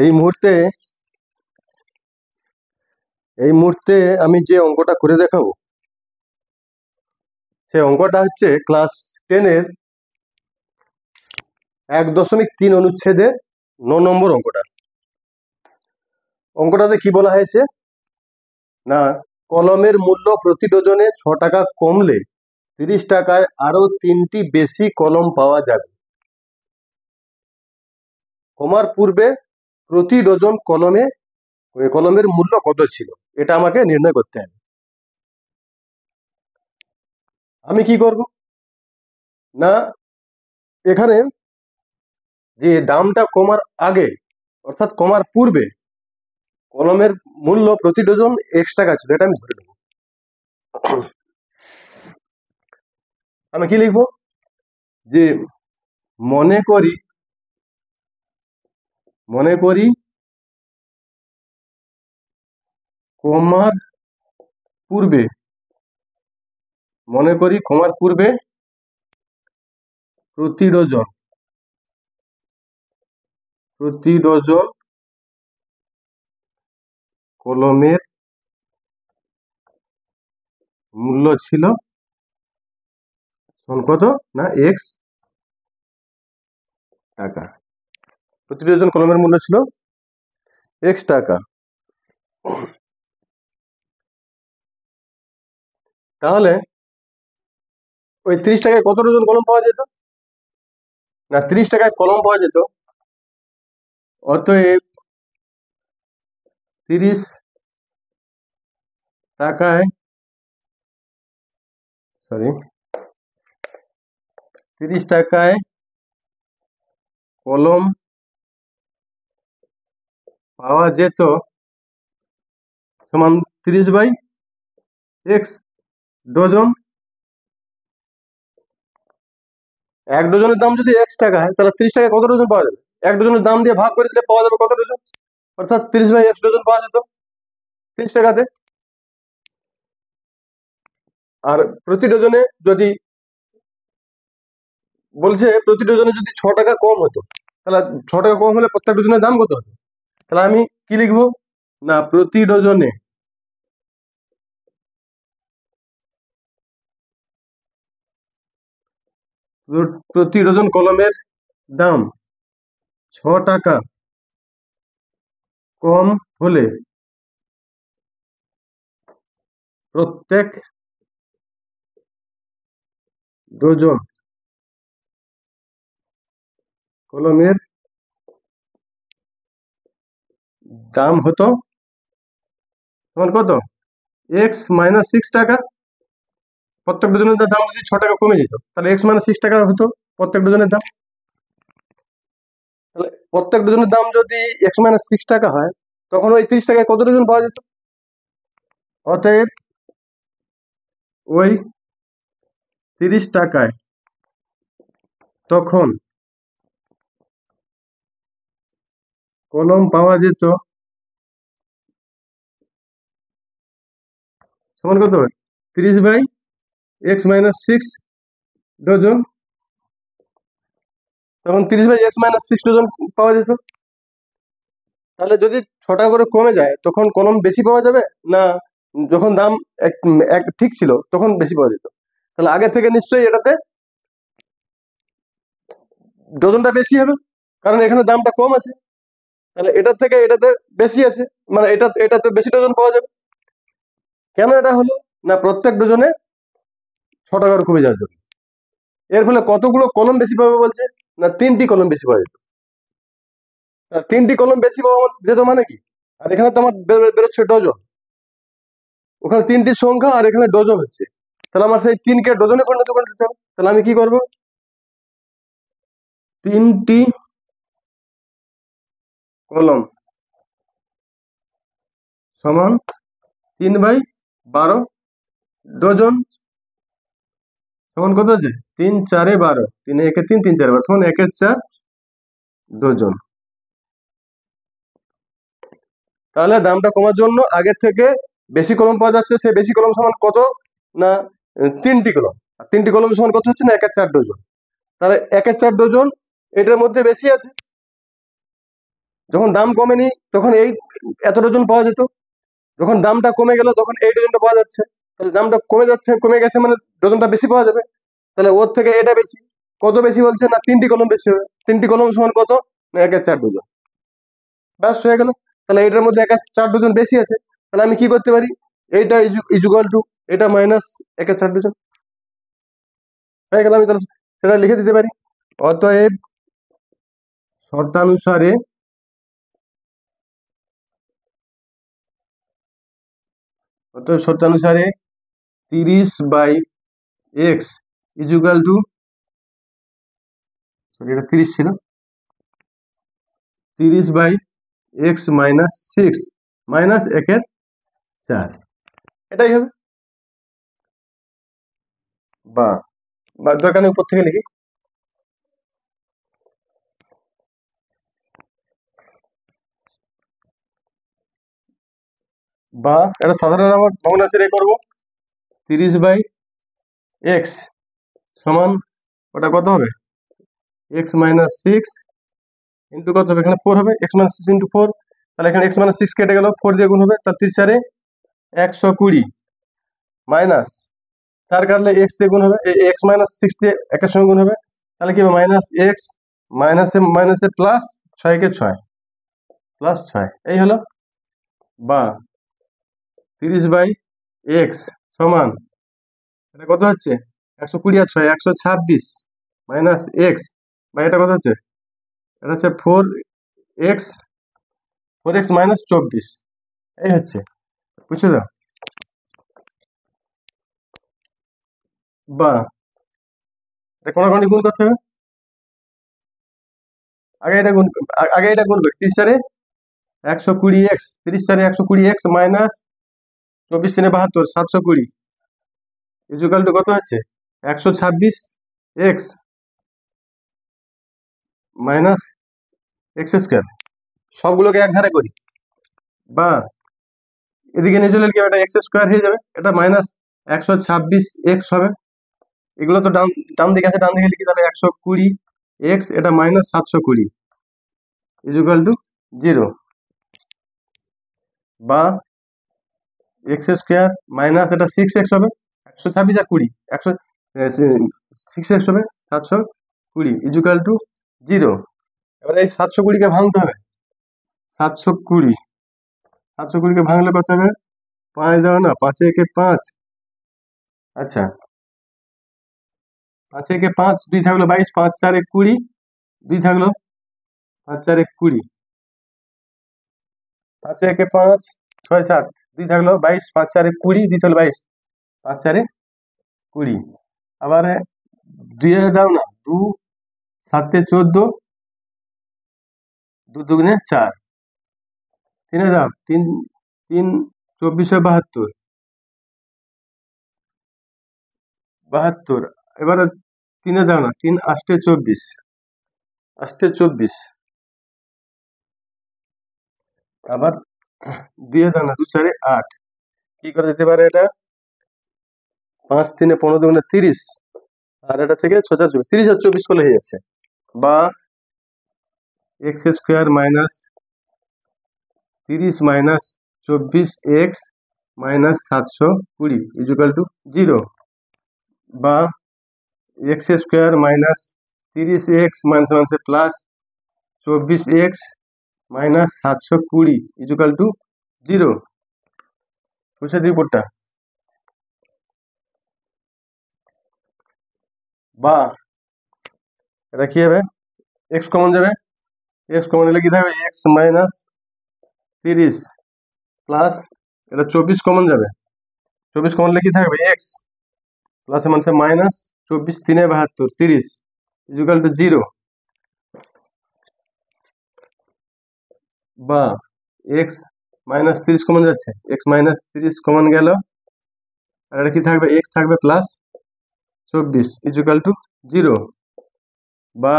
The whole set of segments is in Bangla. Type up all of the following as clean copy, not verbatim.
এই মুহূর্তে আমি যে অঙ্কটা করে দেখাবো সেই অঙ্কটা হচ্ছে ক্লাস 10-এর 1.3 অনুচ্ছেদের 9 নম্বর অঙ্কটাতে কি বলা হয়েছে না, কলমের মূল্য প্রতি ডজনে 6 টাকা কমলে 30 টাকায় আরো 3টি বেশি কলম পাওয়া যাবে। কমার পূর্বে প্রতি ডজন কলমের মূল্য কত ছিল, এটা আমাকে নির্ণয় করতে হবে। আমি কি করব না, এখানে যে দামটা কমার আগে অর্থাৎ কমার পূর্বে কলমের মূল্য প্রতি ডজন X টাকা ছিল, এটা আমি ধরে নেব। আমি কি লিখবো যে মনে করি কমার পূর্বে প্রতি ডজন কলমের মূল্য ছিল কত না X টাকা। প্রতি ডজন কলমের মূল্য ছিল X টাকা। তাহলে ওই 30 টাকায় কত ডজন কলম পাওয়া যেত না, 30 টাকায় কলম পাওয়া যেত, অতএব 30 টাকায় কলম পাওয়া যেত সমান 30/X ডজন। এক ডজনের দাম যদি X টাকা হয় তাহলে 30 টাকায় কত ডজন পাওয়া যাবে, এক ডজনের দাম দিয়ে ভাগ করে দিলে পাওয়া যাবে কত ডজন, অর্থাৎ 30/X ডজন পাওয়া যেত 30 টাকাতে। আর প্রতি ডজনে যদি বলছে প্রতি ডজনে যদি 6 টাকা কম হতো, তাহলে 6 টাকা কম হলে প্রত্যেক ডজনের দাম কত হতো, তাহলে আমি কি লিখবো না, প্রতি ডজন কলমের দাম 6 টাকা কম হলে প্রত্যেক ডজন কলমের দাম হতো সমান কত X - 6 টাকা। প্রত্যেক ডজনের দাম যদি 6 টাকা কমে যেত তাহলে X - 6 টাকা হতো প্রত্যেক ডজনের দাম। তাহলে প্রত্যেক ডজনের দাম যদি X - 6 টাকা হয় তখন ওই 30 টাকায় কত ডজন পাওয়া যেত, অতএব ওই 30 টাকায় তখন কলম পাওয়া যেত সমান কত 30/X - 6 ডজন। তখন 30/X - 6 ডজন পাওয়া যেত। তাহলে যদি 6 টাকা করে কমে যায় তখন কলম বেশি পাওয়া যাবে না, যখন দাম ঠিক ছিল তখন বেশি পাওয়া যেত? তাহলে আগে থেকে নিশ্চয়ই এটাতে ডজনটা বেশি হবে, কারণ এখানে দামটা কম আছে, তাহলে এটার থেকে এটাতে বেশি আছে, মানে এটাতে বেশি ডজন পাওয়া যাবে। কেন এটা হলো না, প্রত্যেক ডজনে 6 টাকার কমে যাওয়ার জন্য। এর ফলে কতগুলো কলম বেশি পাবে বলছে না, 3টি কলম বেশি পাওয়া যেত। 3টি কলম বেশি পাওয়া যেত মানে কি, আর এখানে তো আমার বেরোচ্ছে ডজন, ওখানে 3টির সংখ্যা আর এখানে ডজন হচ্ছে, তাহলে আমার সেই 3কে ডজনে পরিণত করে দিতে হবে। তাহলে আমি কি করবো, 3টি কলম সমান 3/12 ডজন সমান কত আছে 3 4 12, 3 1 3 3 4 12 সমান 1 4 ডজন। তাহলে দামটা কমার জন্য আগের থেকে বেশি কলম পাওয়া যাচ্ছে, সেই বেশি কলম সমান কত না 3টি কলম, আর 3টি কলম সমান কত হচ্ছে না 1 4 ডজন। তাহলে 1 4 ডজন এটার মধ্যে বেশি আছে, যখন দাম কমেনি তখন এই এত ডজন পাওয়া যেত, যখন দামটা কমে গেল তখন এই ডজনটা পাওয়া যাচ্ছে, তাহলে দামটা কমে গেছে মানে ডজনটা বেশি পাওয়া যাবে, তাহলে ওর থেকে এটা বেশি। কত বেশি বলছে না 3টি কলম বেশি হবে, 3টি কলম সমান কত না 1/4 ডজন, ব্যাস হয়ে গেল। তাহলে এটার মধ্যে 1/4 ডজন বেশি আছে, তাহলে আমি কি করতে পারি, এইটা ইজুকাল টু এটা মাইনাস 1/4 ডজন, হয়ে গেল। আমি তাহলে সেটা লিখে দিতে পারি। অতএব শর্তানুসারে অতএব শর্তানুসারে 30/x ইজুকাল টু, সরি এটা 30 ছিল, 30/x মাইনাস 6 মাইনাস 1/4, এটাই হবে। বা বা দরকার নেই উপর থেকে লিখি, বা এটা সাধারণ আবার ভগ্নাংশে করবো, 30/x সমান ওটা কত হবে, x মাইনাস 6 ইন্টু কত হবে, এখানে 4 হবে, x মাইনাস 6 ইন্টু 4, তাহলে এখানে x মাইনাস 6 কেটে গেল, 4 দিয়ে গুণ হবে, তার 30 120 মাইনাস 4 কাটলে x দিয়ে গুণ হবে, এই x মাইনাস 6 দিয়ে একের সঙ্গে গুণ হবে, তাহলে কি হবে মাইনাস x মাইনাসে প্লাস 6 কে 6 প্লাস 6, এই হলো। বা 30/x সমান এটা কত হচ্ছে 120 আর 6 126 মাইনাস x, বা এটা কত হচ্ছে, এটা হচ্ছে 4x মাইনাস 24, এই হচ্ছে, বুঝছো তো। বা এটা কোনাকুনি গুণ করতে হবে, আগে এটা গুণবে 30 120x, 30 120x minus 24 72 720 equal two কত হচ্ছে 126x মাইনাস x স্কোয়ার, সবগুলোকে এক ধারে করি, বা এদিকে নিয়ে চলে কি হবে, এটা x স্কোয়ার হয়ে যাবে, এটা মাইনাস 126x হবে, এগুলো তো ডান ডান দিকে আছে, ডান দিকে লিখি, তাহলে 120x এটা মাইনাস 720 ইজুকাল টু 0, বা এক্স স্কোয়ার মাইনাস এটা 6x হবে, 126 আর 20 6x হবে 720 ইজুকাল টু 0। এবার এই 720কে ভাঙতে হবে, 720কে ভাঙলে কত হবে, 5 দাও না, 5 একে 5, আচ্ছা 5 একে 5, 2 থাকলো 22, 5 4 20, 2 থাকলো 5 4 20, 5 একে 5 6 7, 2 থাকলো 22, 5 4 20, 2 থাকলো 22, 5 4 20, আবার 2 দাও না, 2 7 14, 2 দুগুণে 4, 3 দাও, 3 3 24 72, এবারে 3 দাও না, 3 8 24, আবার 2 দাও না, 2 4 8, কি করে দিতে পারে এটা, 5 3 15 দুগুণে 30, আর এটা থেকে 6 4 24, 30 আর 24 করলে হয়ে যাচ্ছে। বা x square minus 30 minus 24x minus 720 equal to 0, বা x square minus 30x minus মাইনাসে plus 24x minus 720 equal to 0, বুঝছে রিপোর্টটা। বা এটা কি হবে, এক্স কমন যাবে, এক্স কমন হলে কি থাকবে, এক্স মাইনাস 30 প্লাস এটা 24 কমন যাবে, 24 কমন হলে কি থাকবে, এক্স প্লাস মানছে মাইনাস 24 3 72 30 ইজুকাল টু 0, বা এক্স মাইনাস 30 কমন যাচ্ছে, এক্স মাইনাস 30 কমন গেল, আর এটা কি থাকবে, এক্স থাকবে প্লাস 24 ইজুকাল টু 0, বা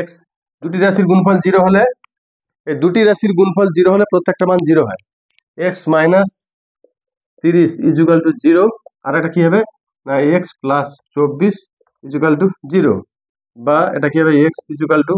এক্স দুটি রাশির গুণফল 0 হলে, এই দুটি রাশির গুণফল 0 হলে প্রত্যেকটা মান 0 হয়, এক্স মাইনাস 30 ইজুকাল টু 0, আর এটা কি হবে না এক্স প্লাস 24 ইজুকাল টু 0, বা এটা কি হবে এক্স ইজুকাল টু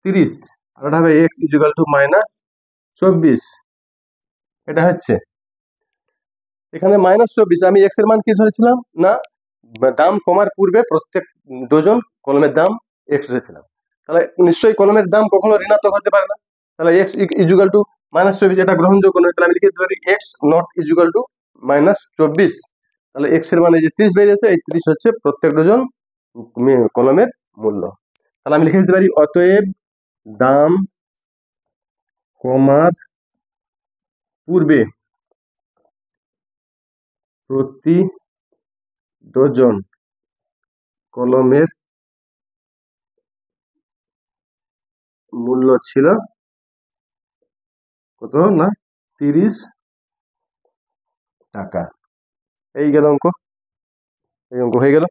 30, আর এটা হবে এক্স ইকুয়াল টু -24। এটা হচ্ছে এখানে -24, আমি এক্স এর মান কি ধরেছিলাম না দাম কমার পূর্বে প্রত্যেক ডজন কলমের দাম এক্স ধরেছিলাম। তাহলে নিশ্চয়ই কলমের দাম কখনো ঋণাত্মক হতে পারে না। তাহলে এক্স ইকুয়াল টু -24 এটা গ্রহণযোগ্য নয়। তাহলে আমি লিখে দিতে পারি এক্স নট ইকুয়াল টু -24। তাহলে এক্স এর মানে যে 30 বেরিয়েছে, এই 30 হচ্ছে প্রত্যেক ডজন কলমের মূল্য। তাহলে আমি লিখে দিতে পারি অতএব দাম কমার পূর্বে প্রতি ডজন কলমের মূল্য ছিল কত না 30 টাকা। এই গেল অঙ্ক, এই অঙ্ক হয়ে গেল।